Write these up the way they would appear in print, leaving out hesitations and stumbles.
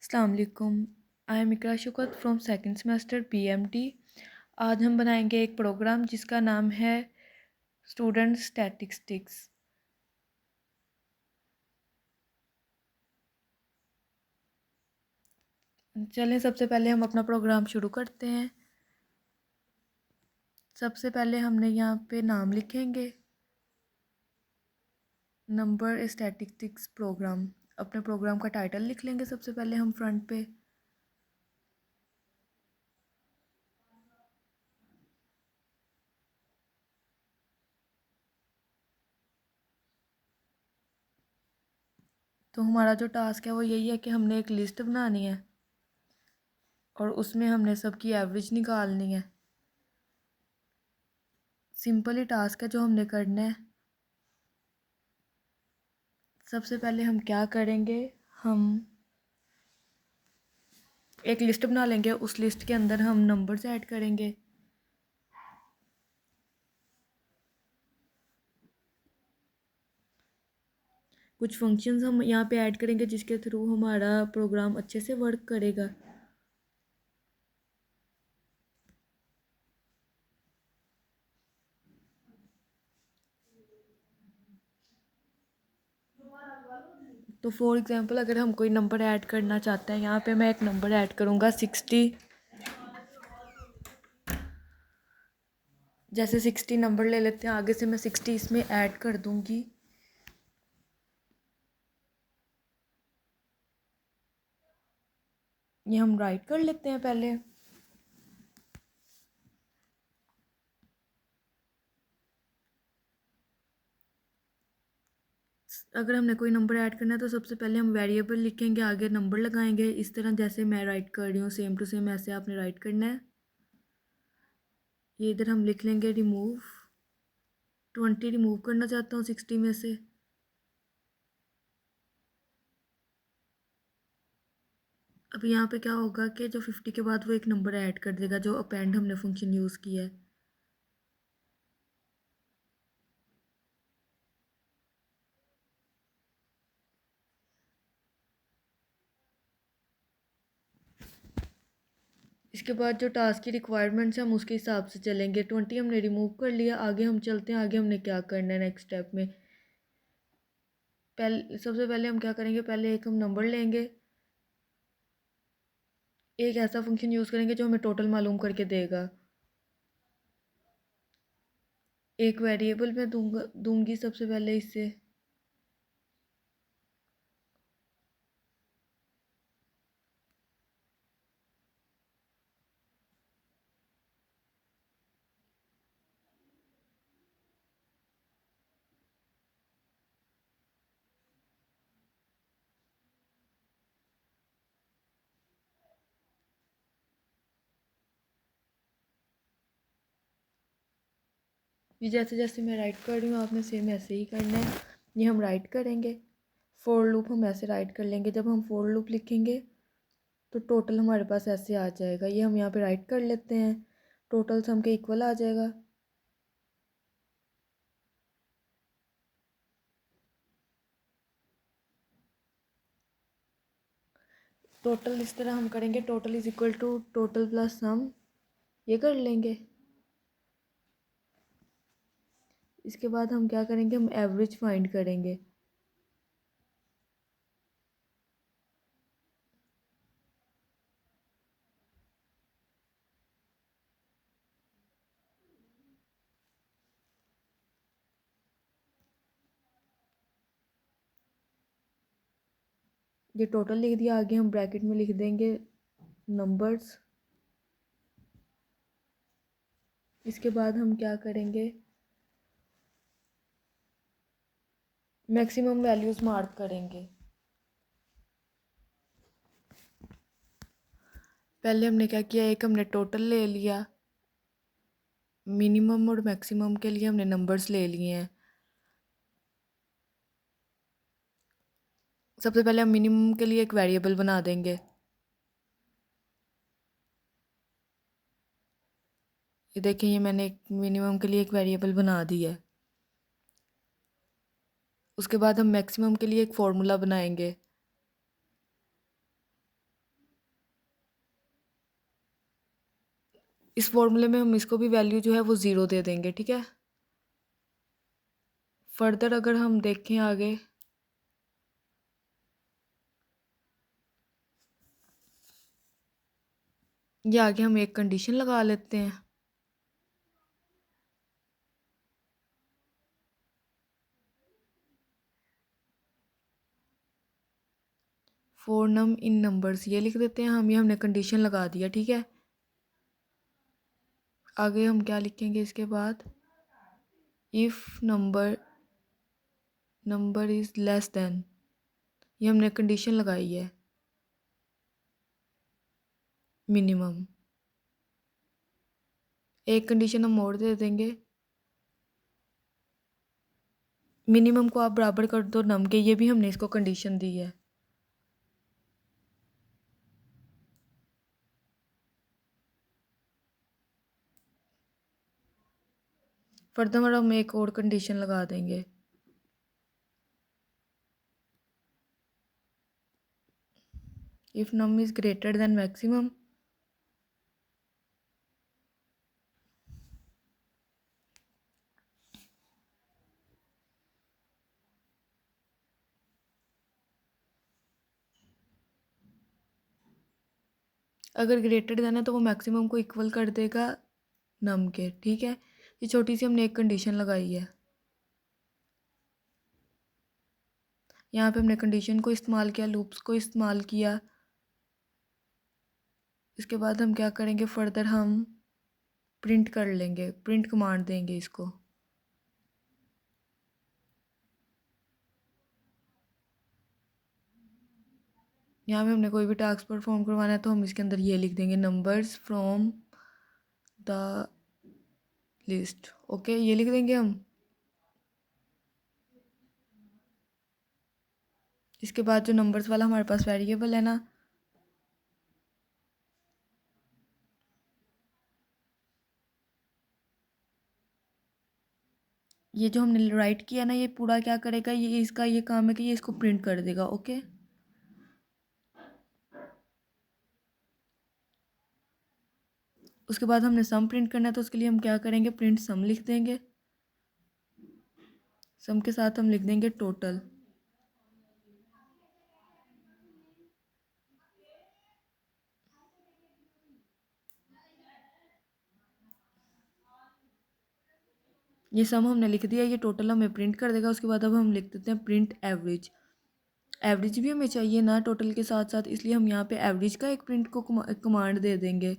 अस्सलाम वालेकुम। I am Iqra Shaukat from second semester PMT. आज हम बनाएंगे एक प्रोग्राम जिसका नाम है स्टूडेंट स्टैटिस्टिक्स। चलें, सबसे पहले हम अपना प्रोग्राम शुरू करते हैं। सबसे पहले हमने यहाँ पे नाम लिखेंगे, नंबर स्टैटिस्टिक्स प्रोग्राम। अपने प्रोग्राम का टाइटल लिख लेंगे सबसे पहले हम फ्रंट पे। तो हमारा जो टास्क है वो यही है कि हमने एक लिस्ट बनानी है और उसमें हमने सबकी एवरेज निकालनी है। सिंपल ही टास्क है जो हमने करना है। सबसे पहले हम क्या करेंगे, हम एक लिस्ट बना लेंगे। उस लिस्ट के अंदर हम नंबर्स ऐड करेंगे। कुछ फंक्शंस हम यहाँ पे ऐड करेंगे जिसके थ्रू हमारा प्रोग्राम अच्छे से वर्क करेगा। तो फॉर एग्जांपल अगर हम कोई नंबर ऐड करना चाहते हैं, यहाँ पे मैं एक नंबर ऐड करूँगा 60। जैसे 60 नंबर ले लेते हैं, आगे से मैं 60 इसमें ऐड कर दूँगी। ये हम राइट कर लेते हैं पहले। अगर हमने कोई नंबर ऐड करना है तो सबसे पहले हम वेरिएबल लिखेंगे, आगे नंबर लगाएंगे। इस तरह जैसे मैं राइट कर रही हूँ सेम टू सेम ऐसे आपने राइट करना है। ये इधर हम लिख लेंगे रिमूव 20। रिमूव करना चाहता हूँ 60 में से। अब यहाँ पे क्या होगा कि जो 50 के बाद वो एक नंबर ऐड कर देगा जो अपेंड हमने फंक्शन यूज़ किया है। इसके बाद जो टास्क की रिक्वायरमेंट्स हैं हम उसके हिसाब से चलेंगे। 20 हमने रिमूव कर लिया, आगे हम चलते हैं। आगे हमने क्या करना है नेक्स्ट स्टेप में। सबसे पहले हम क्या करेंगे, पहले एक हम नंबर लेंगे, एक ऐसा फंक्शन यूज़ करेंगे जो हमें टोटल मालूम करके देगा। एक वेरिएबल मैं दूंगी सबसे पहले इससे। ये जैसे जैसे मैं राइट कर रही हूँ आपने सेम ऐसे ही करना है। ये हम राइट करेंगे। फॉर लूप हम ऐसे राइट कर लेंगे। जब हम फॉर लूप लिखेंगे तो टोटल हमारे पास ऐसे आ जाएगा। ये हम यहाँ पे राइट कर लेते हैं, टोटल सम के इक्वल आ जाएगा। टोटल इस तरह हम करेंगे, total is equal to total plus sum, ये कर लेंगे। इसके बाद हम क्या करेंगे, हम एवरेज फाइंड करेंगे। ये टोटल लिख दिया, आगे हम ब्रैकेट में लिख देंगे नंबर्स। इसके बाद हम क्या करेंगे, मैक्सिमम वैल्यूज़ मार्क करेंगे। पहले हमने क्या किया, एक हमने टोटल ले लिया, मिनिमम और मैक्सिमम के लिए हमने नंबर्स ले लिए हैं। सबसे पहले हम मिनिमम के लिए एक वेरिएबल बना देंगे। ये देखिए, ये मैंने एक मिनिमम के लिए एक वेरिएबल बना दिया है। उसके बाद हम मैक्सिमम के लिए एक फ़ॉर्मूला बनाएंगे। इस फॉर्मूले में हम इसको भी वैल्यू जो है वो ज़ीरो दे देंगे, ठीक है। फर्दर अगर हम देखें आगे, ये आगे हम एक कंडीशन लगा लेते हैं। फॉर नम इन नंबर्स ये लिख देते हैं हम, ये हमने कंडीशन लगा दिया, ठीक है। आगे हम क्या लिखेंगे इसके बाद, if number is less than, ये हमने कंडीशन लगाई है मिनिमम। एक कंडीशन हम और दे देंगे, मिनिमम को आप बराबर कर दो नम के, ये भी हमने इसको कंडीशन दी है। फर्दर हम एक और कंडीशन लगा देंगे, if num is greater than maximum, अगर ग्रेटर देन है तो वो मैक्सिमम को इक्वल कर देगा नम के, ठीक है। ये छोटी सी हमने एक कंडीशन लगाई है, यहाँ पे हमने कंडीशन को इस्तेमाल किया, लूप्स को इस्तेमाल किया। इसके बाद हम क्या करेंगे, फर्दर हम प्रिंट कर लेंगे, प्रिंट कमांड देंगे इसको। यहाँ पे हमने कोई भी टास्क परफॉर्म करवाना है तो हम इसके अंदर ये लिख देंगे, numbers from the list, okay, ये लिख देंगे हम। इसके बाद जो नंबर्स वाला हमारे पास वेरिएबल है ना, ये जो हमने राइट किया ना, ये पूरा क्या करेगा, ये इसका ये काम है कि ये इसको प्रिंट कर देगा, ओके। उसके बाद हमने सम प्रिंट करना है तो उसके लिए हम क्या करेंगे, प्रिंट सम लिख देंगे, सम के साथ हम लिख देंगे टोटल। ये सम हमने लिख दिया, ये टोटल हमें प्रिंट कर देगा। उसके बाद अब हम लिख देते हैं प्रिंट एवरेज। एवरेज भी हमें चाहिए ना टोटल के साथ साथ, इसलिए हम यहाँ पे एवरेज का एक प्रिंट को कमांड दे देंगे।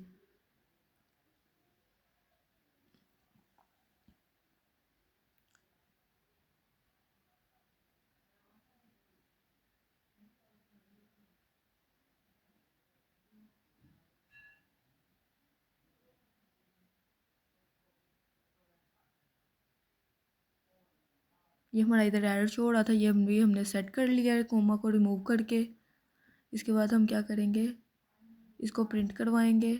ये हमारा इधर एरर शो हो रहा था, ये हमने सेट कर लिया है कोमा को रिमूव करके। इसके बाद हम क्या करेंगे, इसको प्रिंट करवाएंगे।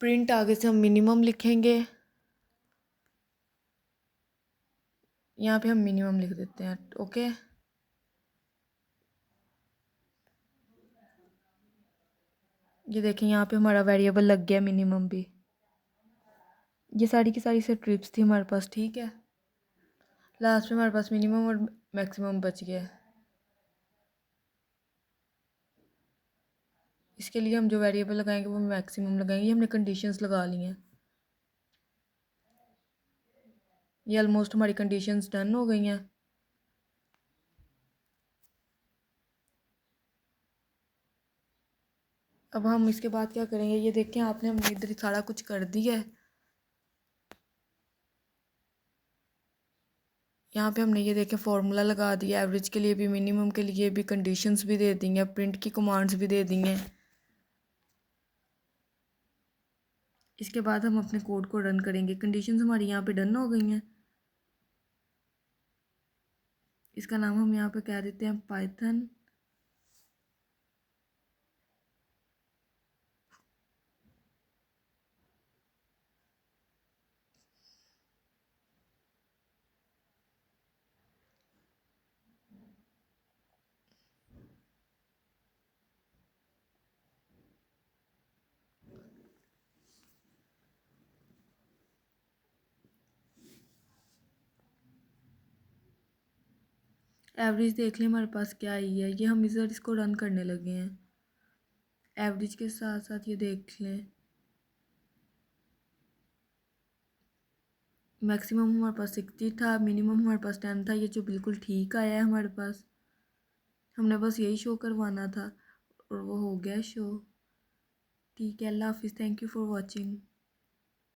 प्रिंट आगे से हम मिनिमम लिखेंगे, यहाँ पे हम मिनिमम लिख देते हैं, ओके। ये देखें यहाँ पे हमारा वेरिएबल लग गया मिनिमम भी। ये सारी की सारी स्ट्रिप्स थी हमारे पास, ठीक है। लास्ट में हमारे पास मिनिमम और मैक्सिमम बच गया है। इसके लिए हम जो वेरिएबल लगाएंगे वो मैक्सिमम लगाएंगे, ये हमने कंडीशंस लगा ली हैं। ये ऑलमोस्ट हमारी कंडीशंस डन हो गई हैं। अब हम इसके बाद क्या करेंगे, ये देखें आपने हमने इधर सारा कुछ कर दिया है। यहाँ पे हमने ये देखें फार्मूला लगा दिया, एवरेज के लिए भी मिनिमम के लिए भी कंडीशंस भी दे दी हैं, प्रिंट की कमांड्स भी दे दी हैं। इसके बाद हम अपने कोड को रन करेंगे, कंडीशंस हमारी यहाँ पे डन हो गई हैं। इसका नाम हम यहाँ पे कह देते हैं पाइथन एवरेज देख लें हमारे पास क्या आई है। ये हम इधर इसको रन करने लगे हैं। एवरेज के साथ साथ ये देख लें मैक्सिमम हमारे पास 60 था, मिनिमम हमारे पास 10 था। ये जो बिल्कुल ठीक आया है हमारे पास, हमने बस यही शो करवाना था और वो हो गया शो। ठीक है, अल्लाह हाफिज़, थैंक यू फॉर वॉचिंग।